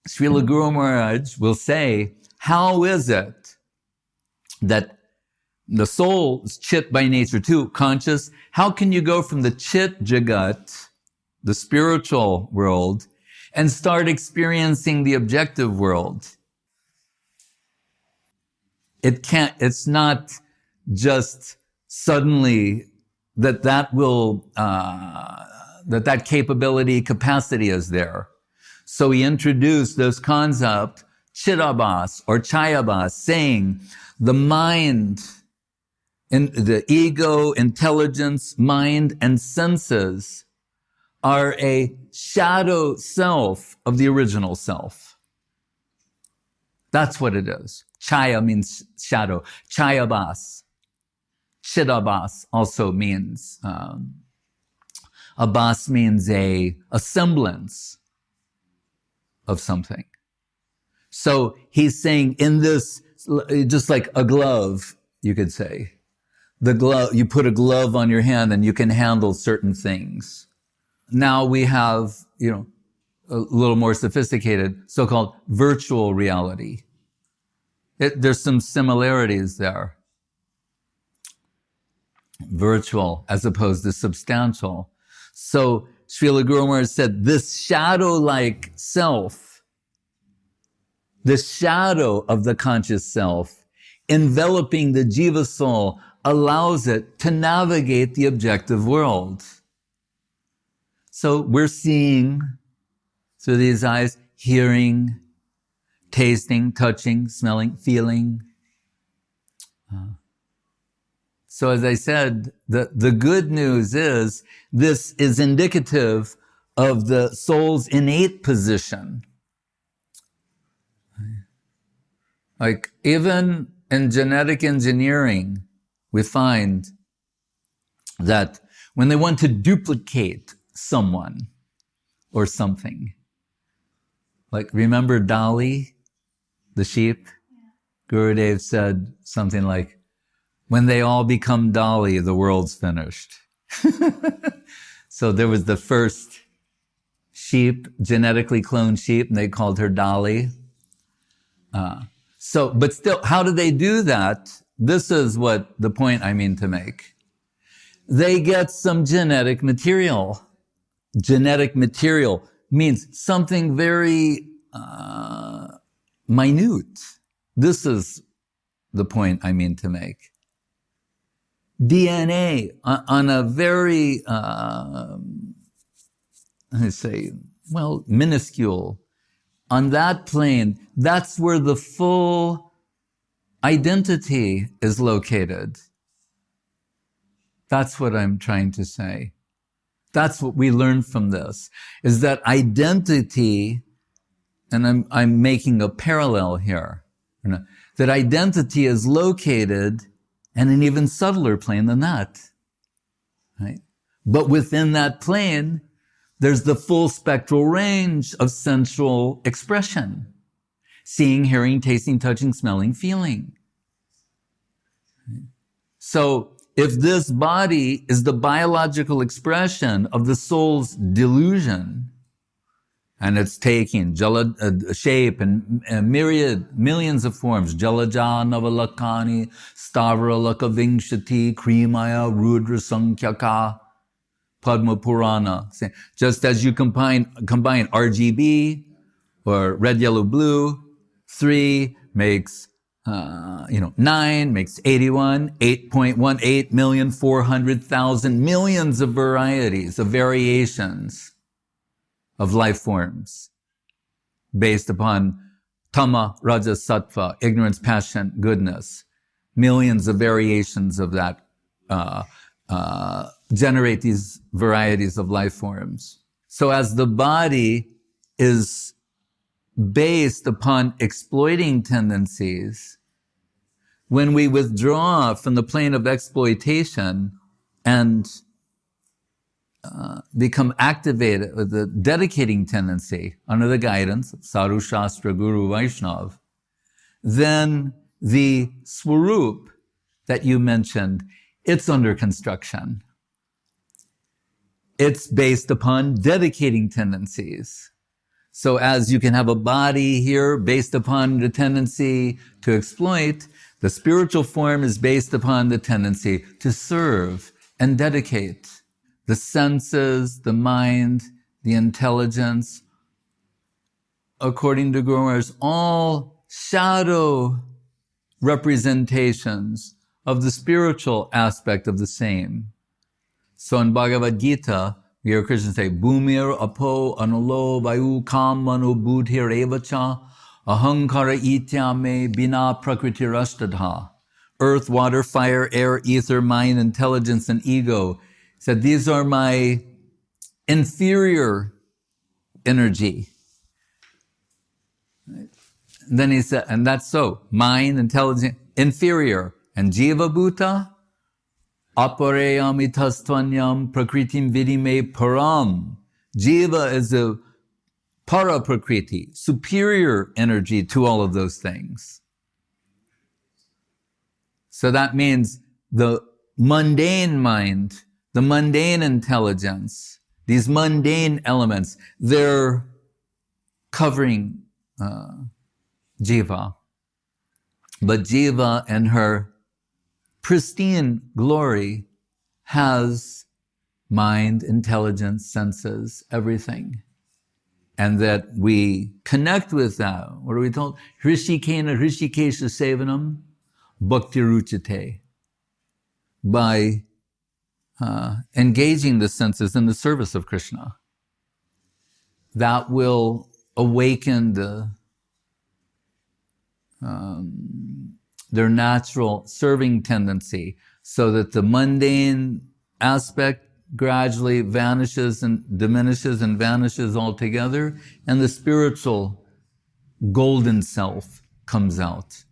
Srila Guru Maharaj will say, how is it that the soul is chit by nature too, conscious? How can you go from the chit jagat, the spiritual world, and start experiencing the objective world? It's not just suddenly that capability, capacity is there. So he introduced this concept, chidabhas or chayabhas, saying the mind, and the ego, intelligence, mind, and senses are a shadow self of the original self. That's what it is. Chaya means shadow. Chayabhas. Chidabhas also means, abhas means a semblance of something. So he's saying in this, just like a glove, you could say. The glove, you put a glove on your hand and you can handle certain things. Now we have, a little more sophisticated, so-called virtual reality. There's some similarities there. Virtual as opposed to substantial. So Srila Guru Maharaj said, this shadow-like self, the shadow of the conscious self, enveloping the jiva soul, allows it to navigate the objective world. So we're seeing through these eyes, hearing, tasting, touching, smelling, feeling. So as I said, the good news is this is indicative of the soul's innate position. Like even in genetic engineering, we find that when they want to duplicate someone or something, like remember Dolly, the sheep? Gurudev said something like, when they all become Dolly, the world's finished. So there was the first sheep, genetically cloned sheep, and they called her Dolly. But still, how do they do that? This is what the point I mean to make. They get some genetic material. Genetic material means something very minute. This is the point I mean to make. DNA on a very, minuscule. On that plane, that's where the full identity is located. That's what I'm trying to say. That's what we learn from this, is that identity, and I'm making a parallel here, that identity is located in an even subtler plane than that, right? But within that plane, there's the full spectral range of sensual expression. Seeing, hearing, tasting, touching, smelling, feeling. So if this body is the biological expression of the soul's delusion, and it's taking shape and millions of forms, Jalaja, Navalakani, Stavra, Lakavinshati, Krimaya, Rudra, Sankhyaka, Padma Purana. Just as you combine RGB, or red, yellow, blue, 3 makes 9 makes 81, 8.18,400,000 millions of varieties, of variations of life forms based upon Tama, Raja, Sattva, ignorance, passion, goodness. Millions of variations of that generate these varieties of life forms. So as the body is based upon exploiting tendencies, when we withdraw from the plane of exploitation and become activated with the dedicating tendency under the guidance of Sadhu Shastra Guru Vaishnav, then the Swarup that you mentioned, it's under construction. It's based upon dedicating tendencies. So as you can have a body here based upon the tendency to exploit, the spiritual form is based upon the tendency to serve and dedicate. The senses, the mind, the intelligence, according to Guru Maharaj, all shadow representations of the spiritual aspect of the same. So in Bhagavad Gita, we hear Krishna say, Bhumir apo anulo vayu kam manu buddhir evacha ahankara ityame bina prakriti rastadha. Earth, water, fire, air, ether, mind, intelligence, and ego. He said, these are my inferior energy. And then he said, and that's so, mind, intelligence, inferior. And jiva bhuta, apareyam itastvanyam prakritim vidime param. Jiva is a para prakriti, superior energy to all of those things. So that means the mundane mind, the mundane intelligence, these mundane elements, they're covering Jiva. But Jiva in her pristine glory has mind, intelligence, senses, everything. And that we connect with that. What are we told? Hrishikena Hrishikesha Sevanam Bhakti Ruchate. By engaging the senses in the service of Krishna. That will awaken their natural serving tendency so that the mundane aspect gradually vanishes and diminishes and vanishes altogether, and the spiritual golden self comes out.